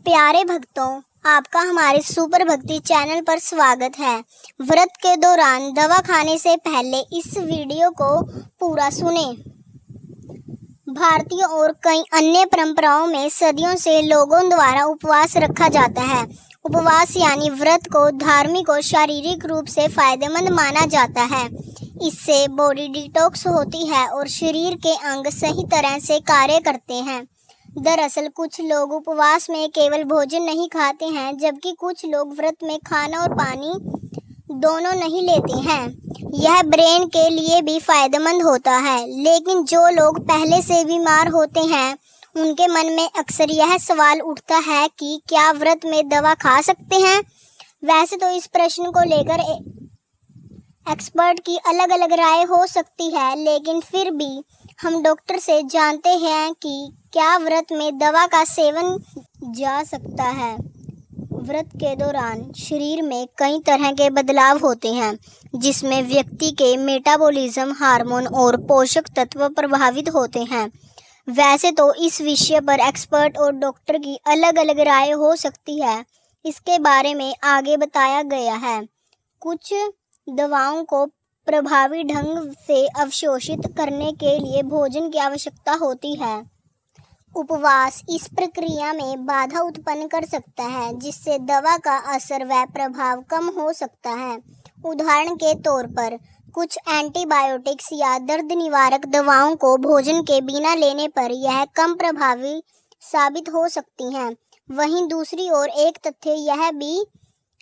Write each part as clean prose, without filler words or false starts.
प्यारे भक्तों, आपका हमारे सुपर भक्ति चैनल पर स्वागत है। व्रत के दौरान दवा खाने से पहले इस वीडियो को पूरा सुनें। भारतीय और कई अन्य परंपराओं में सदियों से लोगों द्वारा उपवास रखा जाता है। उपवास यानी व्रत को धार्मिक और शारीरिक रूप से फायदेमंद माना जाता है। इससे बॉडी डिटॉक्स होती है और शरीर के अंग सही तरह से कार्य करते हैं। दरअसल कुछ लोग उपवास में केवल भोजन नहीं खाते हैं, जबकि कुछ लोग व्रत में खाना और पानी दोनों नहीं लेते हैं। यह ब्रेन के लिए भी फायदेमंद होता है। लेकिन जो लोग पहले से बीमार होते हैं, उनके मन में अक्सर यह सवाल उठता है कि क्या व्रत में दवा खा सकते हैं। वैसे तो इस प्रश्न को लेकर एक्सपर्ट की अलग अलग राय हो सकती है, लेकिन फिर भी हम डॉक्टर से जानते हैं कि क्या व्रत में दवा का सेवन जा सकता है। व्रत के दौरान शरीर में कई तरह के बदलाव होते हैं, जिसमें व्यक्ति के मेटाबॉलिज्म, हार्मोन और पोषक तत्व प्रभावित होते हैं। वैसे तो इस विषय पर एक्सपर्ट और डॉक्टर की अलग अलग राय हो सकती है। इसके बारे में आगे बताया गया है। कुछ दवाओं को प्रभावी ढंग से अवशोषित करने के लिए भोजन की आवश्यकता होती है। उपवास इस प्रक्रिया में बाधा उत्पन्न कर सकता है, जिससे दवा का असर व प्रभाव कम हो सकता है। उदाहरण के तौर पर कुछ एंटीबायोटिक्स या दर्द निवारक दवाओं को भोजन के बिना लेने पर यह कम प्रभावी साबित हो सकती हैं। वहीं दूसरी ओर एक तथ्य यह भी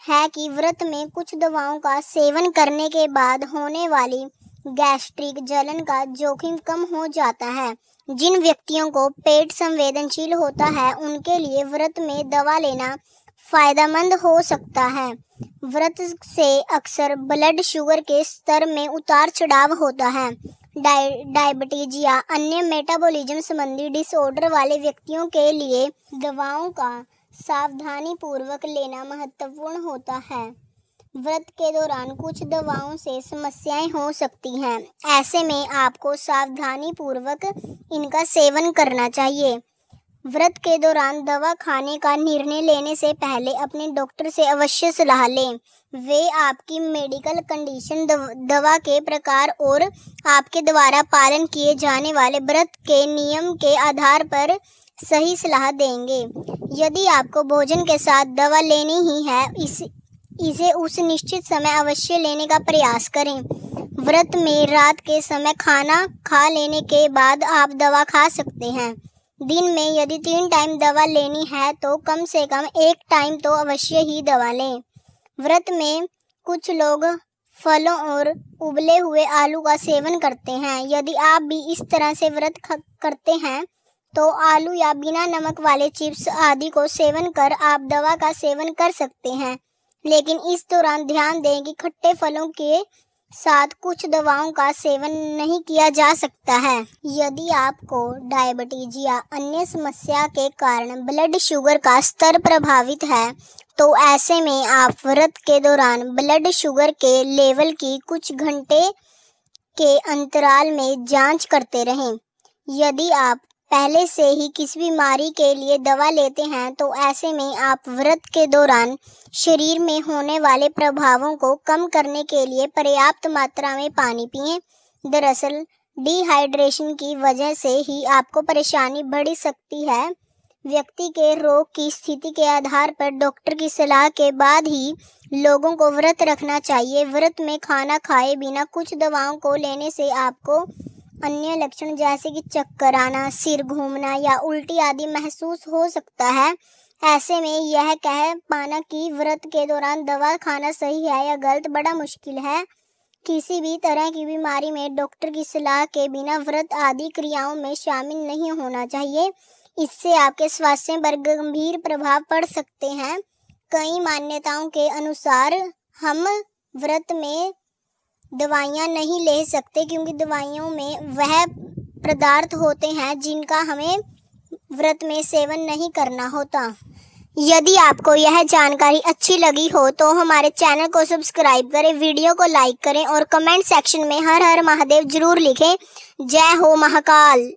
है कि व्रत में कुछ दवाओं का सेवन करने के बाद होने वाली गैस्ट्रिक जलन का जोखिम कम हो जाता है। जिन व्यक्तियों को पेट संवेदनशील होता है, उनके लिए व्रत में दवा लेना फायदेमंद हो सकता है। व्रत से अक्सर ब्लड शुगर के स्तर में उतार चढ़ाव होता है। डायबिटीज या अन्य मेटाबॉलिज्म संबंधी डिसऑर्डर वाले व्यक्तियों के लिए दवाओं का सावधानी पूर्वक लेना महत्वपूर्ण होता है। व्रत के दौरान कुछ दवाओं से समस्याएं हो सकती हैं। ऐसे में आपको सावधानी पूर्वक इनका सेवन करना चाहिए। व्रत के दौरान दवा खाने का निर्णय लेने से पहले अपने डॉक्टर से अवश्य सलाह लें। वे आपकी मेडिकल कंडीशन, दवा के प्रकार और आपके द्वारा पालन किए जाने वाले व्रत के नियम के आधार पर सही सलाह देंगे। यदि आपको भोजन के साथ दवा लेनी ही है, इसे उस निश्चित समय अवश्य लेने का प्रयास करें। व्रत में रात के समय खाना खा लेने के बाद आप दवा खा सकते हैं। दिन में यदि 3 टाइम दवा लेनी है तो कम से कम 1 टाइम तो अवश्य ही दवा लें। व्रत में कुछ लोग फलों और उबले हुए आलू का सेवन करते हैं। यदि आप भी इस तरह से व्रत करते हैं तो आलू या बिना नमक वाले चिप्स आदि को सेवन कर आप दवा का सेवन कर सकते हैं। लेकिन इस दौरान ध्यान दें कि खट्टे फलों के साथ कुछ दवाओं का सेवन नहीं किया जा सकता है। यदि आपको डायबिटीज या अन्य समस्या के कारण ब्लड शुगर का स्तर प्रभावित है, तो ऐसे में आप व्रत के दौरान ब्लड शुगर के लेवल की कुछ घंटे के अंतराल में जांच करते रहें। यदि आप पहले से ही किसी बीमारी के लिए दवा लेते हैं, तो ऐसे में आप व्रत के दौरान शरीर में होने वाले प्रभावों को कम करने के लिए पर्याप्त मात्रा में पानी पिएं। दरअसल डिहाइड्रेशन की वजह से ही आपको परेशानी बढ़ सकती है। व्यक्ति के रोग की स्थिति के आधार पर डॉक्टर की सलाह के बाद ही लोगों को व्रत रखना चाहिए। व्रत में खाना खाए बिना कुछ दवाओं को लेने से आपको अन्य लक्षण जैसे कि चक्कर आना, सिर घूमना या उल्टी आदि महसूस हो सकता है। ऐसे में यह कह पाना कि व्रत के दौरान दवा खाना सही है या गलत बड़ा मुश्किल है। किसी भी तरह की बीमारी में डॉक्टर की सलाह के बिना व्रत आदि क्रियाओं में शामिल नहीं होना चाहिए। इससे आपके स्वास्थ्य पर गंभीर प्रभाव पड़ सकते हैं। कई मान्यताओं के अनुसार हम व्रत में दवाइयाँ नहीं ले सकते, क्योंकि दवाइयों में वह पदार्थ होते हैं जिनका हमें व्रत में सेवन नहीं करना होता। यदि आपको यह जानकारी अच्छी लगी हो तो हमारे चैनल को सब्सक्राइब करें, वीडियो को लाइक करें और कमेंट सेक्शन में हर हर महादेव जरूर लिखें। जय हो महाकाल।